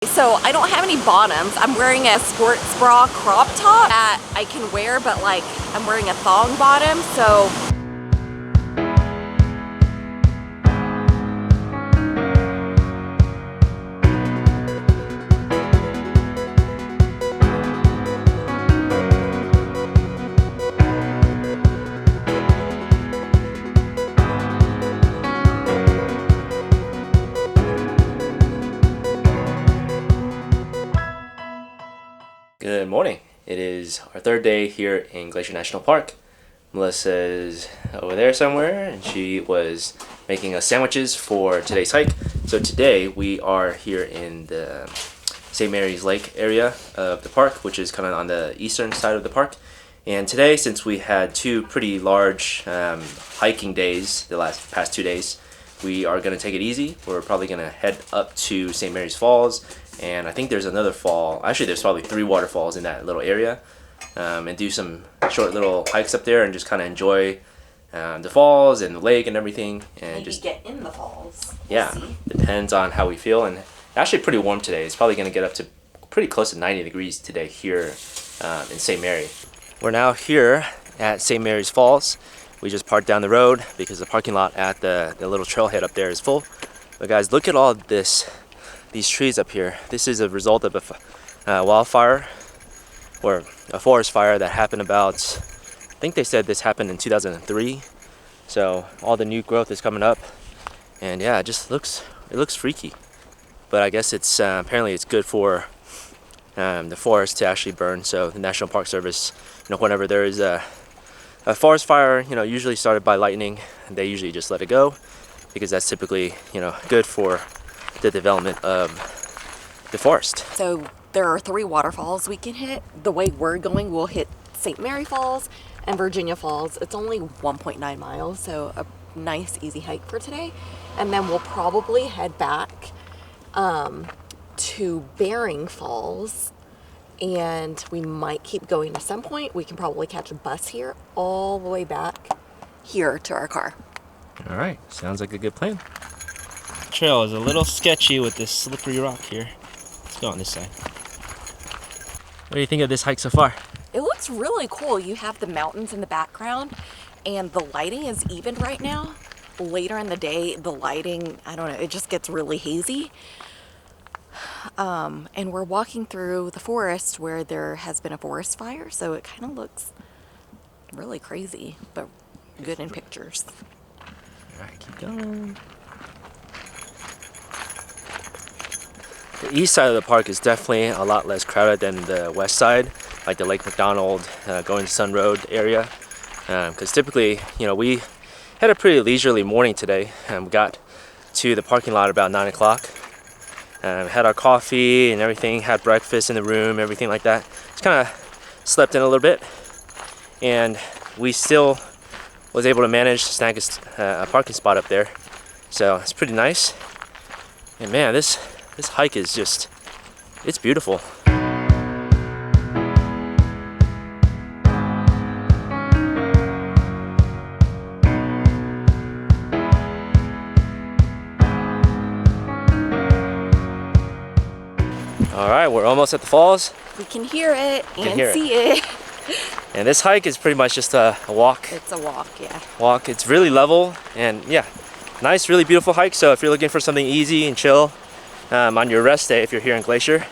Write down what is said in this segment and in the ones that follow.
So I don't have any bottoms. I'm wearing a sports bra crop top that I can wear, but like I'm wearing a thong bottom, so. Good morning. It is our third day here in Glacier National Park. Melissa is over there somewhere and she was making us sandwiches for today's hike. So today we are here in the St. Mary's Lake area of the park, which is kind of on the eastern side of the park. And today, since we had two pretty large hiking days the past 2 days, we are going to take it easy. We're probably going to head up to St. Mary's Falls, and I think there's another fall. Actually, there's probably 3 waterfalls in that little area, and do some short little hikes up there and just kind of enjoy the falls and the lake and everything. And maybe just get in the falls. Yeah, depends on how we feel. And actually pretty warm today. It's probably going to get up to pretty close to 90 degrees today here in St. Mary. We're now here at St. Mary's Falls. We just parked down the road because the parking lot at the little trailhead up there is full. But guys, look at all these trees up here. This is a result of a wildfire or a forest fire that happened about, I think they said this happened in 2003. So all the new growth is coming up, and yeah, it looks freaky. But I guess it's apparently it's good for the forest to actually burn. So the National Park Service, whenever there is a forest fire, usually started by lightning, they usually just let it go because that's typically, good for the development of the forest. So there are 3 waterfalls we can hit. The way we're going, we'll hit St. Mary Falls and Virginia Falls. It's only 1.9 miles, so a nice easy hike for today. And then we'll probably head back to Bering Falls, and we might keep going to some point. We can probably catch a bus here all the way back here to our car. All right, sounds like a good plan. The trail is a little sketchy with this slippery rock here. Let's go on this side. What do you think of this hike so far? It looks really cool. You have the mountains in the background, and the lighting is even right now. Later in the day, the lighting, I don't know, it just gets really hazy. And we're walking through the forest where there has been a forest fire, so it kind of looks really crazy, but good in pictures. All right, keep going. The east side of the park is definitely a lot less crowded than the west side, like the Lake McDonald, going to Sun Road area. Because typically, we had a pretty leisurely morning today. We got to the parking lot about 9 o'clock. Had our coffee and everything, had breakfast in the room, everything like that. Just kind of slept in a little bit. And we still was able to manage to snag a parking spot up there. So it's pretty nice. And man, this hike is just, it's beautiful. All right, we're almost at the falls. We can hear it and see it. And this hike is pretty much just a walk. It's a walk, yeah. Walk. It's really level and yeah, nice, really beautiful hike. So if you're looking for something easy and chill on your rest day, if you're here in Glacier,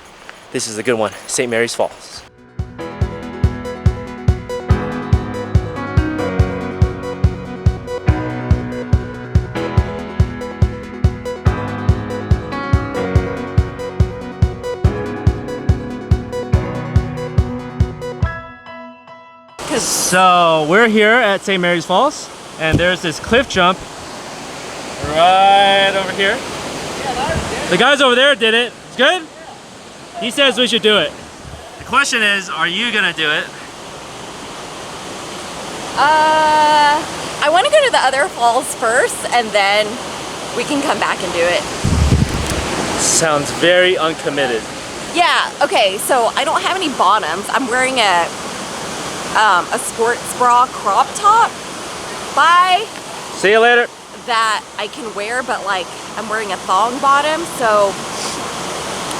this is a good one, St. Mary's Falls. So we're here at St. Mary's Falls, and there's this cliff jump right over here. The guys over there did it. It's good? He says we should do it. The question is, are you gonna do it? I want to go to the other falls first, and then we can come back and do it. Sounds very uncommitted. Yeah, okay, so I don't have any bottoms. I'm wearing a sports bra crop top. Bye. See you later. That I can wear, but like I'm wearing a thong bottom, so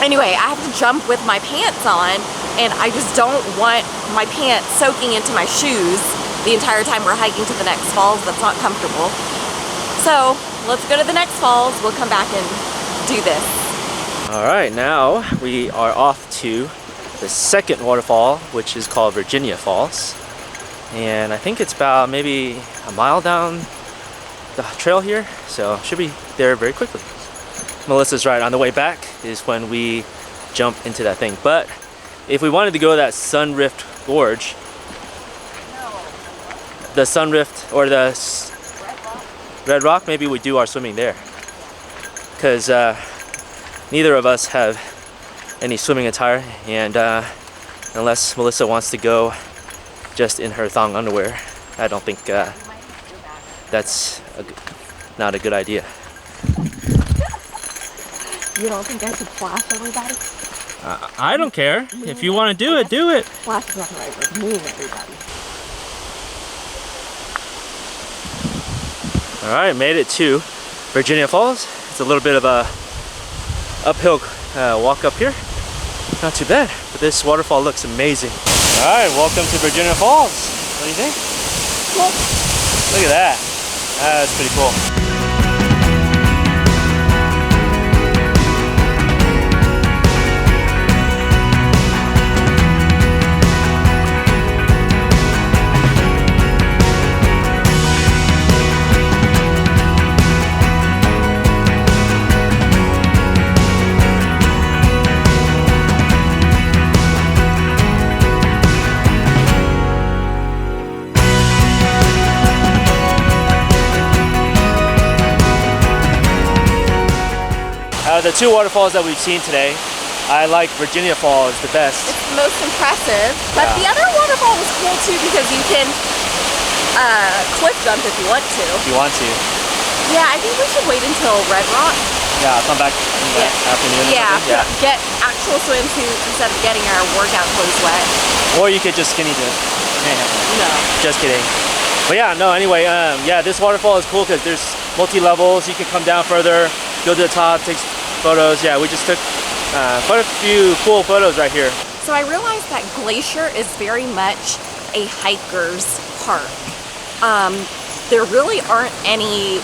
Anyway, I have to jump with my pants on, and I just don't want my pants soaking into my shoes the entire time we're hiking to the next falls. That's not comfortable. So let's go to the next falls. We'll come back and do this. All right, now we are off to the second waterfall, which is called Virginia Falls. And I think it's about maybe a mile down the trail here, so should be there very quickly. Melissa's right, on the way back is when we jump into that thing. But if we wanted to go to that Sunrift Gorge, the Sunrift or the Red Rock, maybe we do our swimming there. Because neither of us have any swimming attire, and unless Melissa wants to go just in her thong underwear, I don't think that's not a good idea. You don't think I should flash everybody? I don't care. If you want to do it, do it. Flash is not the right word. Move everybody. All right, made it to Virginia Falls. It's a little bit of a uphill walk up here. Not too bad, but this waterfall looks amazing. All right, welcome to Virginia Falls. What do you think? Cool. Look at that. That's pretty cool. The two waterfalls that we've seen today, I like Virginia Falls the best. It's the most impressive, but the other waterfall was cool too because you can cliff jump if you want to. If you want to. Yeah, I think we should wait until Red Rock. Yeah, I'll come back in the afternoon. Yeah, get actual swimsuits instead of getting our workout clothes wet. Or you could just skinny dip. No. Just kidding. But yeah, no, anyway, yeah, this waterfall is cool because there's multi-levels. You can come down further, go to the top, take photos. Yeah, we just took quite a few cool photos right here. So I realized that Glacier is very much a hiker's park. There really aren't any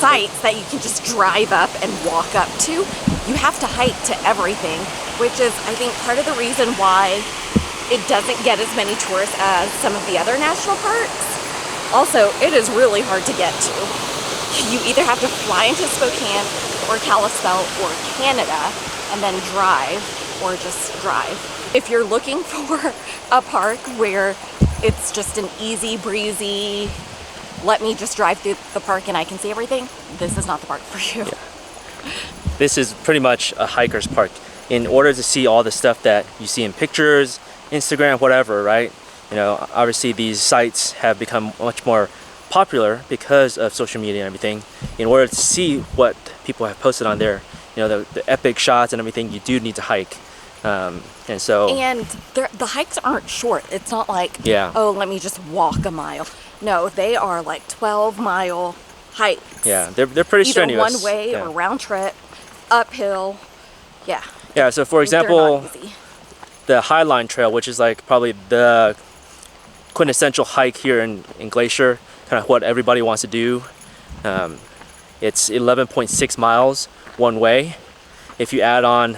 sites that you can just drive up and walk up to. You have to hike to everything, which is, I think, part of the reason why it doesn't get as many tourists as some of the other national parks. Also, it is really hard to get to. You either have to fly into Spokane or Kalispell or Canada and then drive, or just drive. If you're looking for a park where it's just an easy breezy, let me just drive through the park and I can see everything, this is not the park for you. Yeah. This is pretty much a hiker's park. In order to see all the stuff that you see in pictures, Instagram, whatever, right? You know, obviously these sites have become much more popular because of social media and everything. In order to see what people have posted on there, you know, the epic shots and everything, you do need to hike. And the hikes aren't short. It's not like, oh, let me just walk a mile. No, they are like 12-mile hikes. Yeah, they're pretty strenuous. Either one way or round trip, uphill. Yeah. Yeah, so for example, the Highline Trail, which is like probably the quintessential hike here in Glacier, kind of what everybody wants to do. It's 11.6 miles one way. If you add on,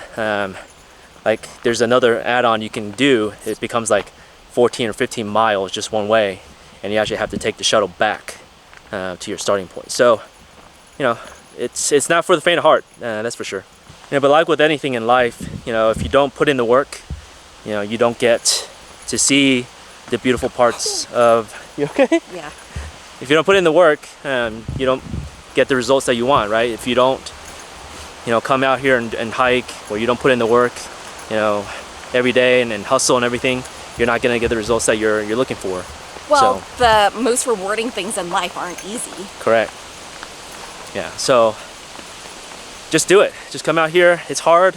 like there's another add-on you can do, it becomes like 14 or 15 miles just one way, and you actually have to take the shuttle back to your starting point. So, you know, it's not for the faint of heart, that's for sure. You know, but like with anything in life, you know, if you don't put in the work, you know, you don't get to see the beautiful parts of. You okay? Yeah. If you don't put in the work, you don't get the results that you want, right? If you don't, you know, come out here and hike, or you don't put in the work, you know, every day and hustle and everything, you're not gonna get the results that you're looking for. Well, so, the most rewarding things in life aren't easy. Correct. Yeah. So just do it. Just come out here. It's hard,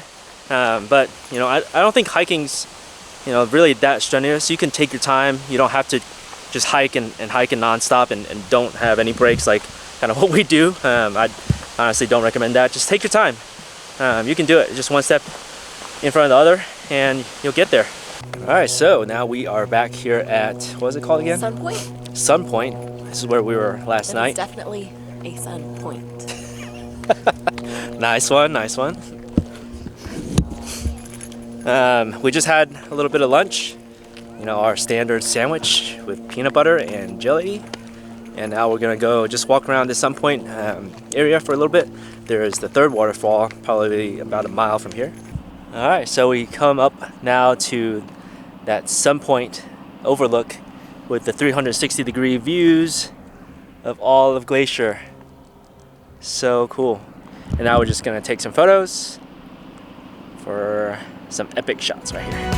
but you know, I don't think hiking's, you know, really that strenuous. You can take your time. You don't have to just hike and hike and nonstop and don't have any breaks like kind of what we do. honestly don't recommend that. Just take your time. You can do it. Just one step in front of the other and you'll get there. All right, so now we are back here at, what is it called again? Sun Point. Sun Point. This is where we were last night. It's definitely a sun point. Nice one, nice one. We just had a little bit of lunch. You know, our standard sandwich with peanut butter and jelly. And now we're gonna go just walk around the Sun Point area for a little bit. There's the third waterfall, probably about a mile from here. All right, so we come up now to that Sun Point overlook with the 360-degree views of all of Glacier. So cool. And now we're just gonna take some photos for some epic shots right here.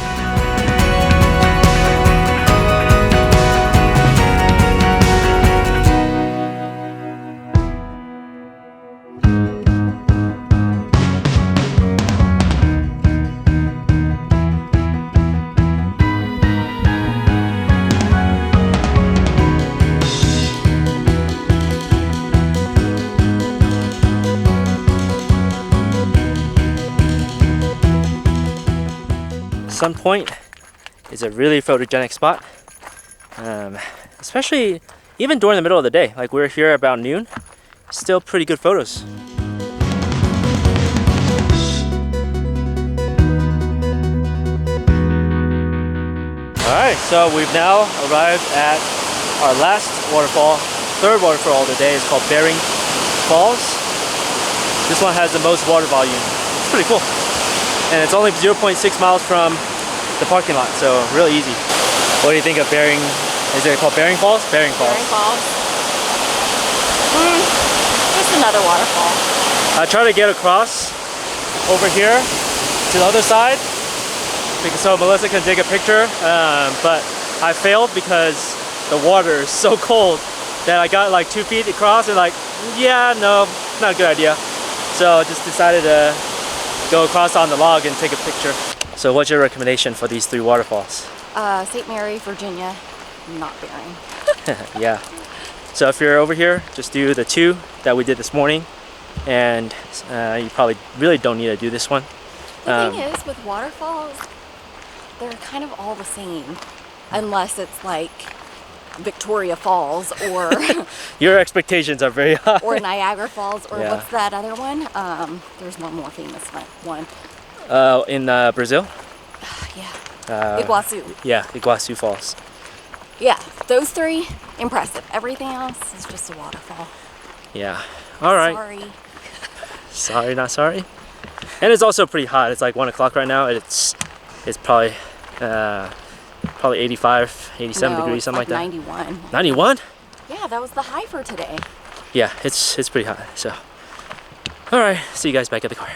Sun Point is a really photogenic spot, especially even during the middle of the day. Like we're here about noon, still pretty good photos. Alright, so we've now arrived at our last waterfall, third waterfall of the day. It's called Bering Falls. This one has the most water volume. It's pretty cool. And it's only 0.6 miles from the parking lot, so really easy. What do you think of Bering? Is it called Bering Falls? Bering Falls. Bering Falls. Just another waterfall. I tried to get across over here to the other side because so Melissa can take a picture, but I failed because the water is so cold that I got like 2 feet across and like, yeah, no, not a good idea. So I just decided to go across on the log and take a picture. So what's your recommendation for these 3 waterfalls? St. Mary, Virginia, not Bering. Yeah. So if you're over here, just do the 2 that we did this morning, and you probably really don't need to do this one. The thing is, with waterfalls, they're kind of all the same, unless it's like Victoria Falls or your expectations are very high. or Niagara Falls, or Yeah. what's that other one? There's one more famous one. In Brazil? Yeah. Iguazu. Yeah, Iguazu Falls. Yeah, those 3, impressive. Everything else is just a waterfall. Yeah. All right. Sorry. Sorry, not sorry. And it's also pretty hot. It's like 1 o'clock right now. It's probably 85, 87 No, degrees, it's something like that. 91. 91? Yeah, that was the high for today. Yeah, it's pretty hot. So, all right. See you guys back at the car.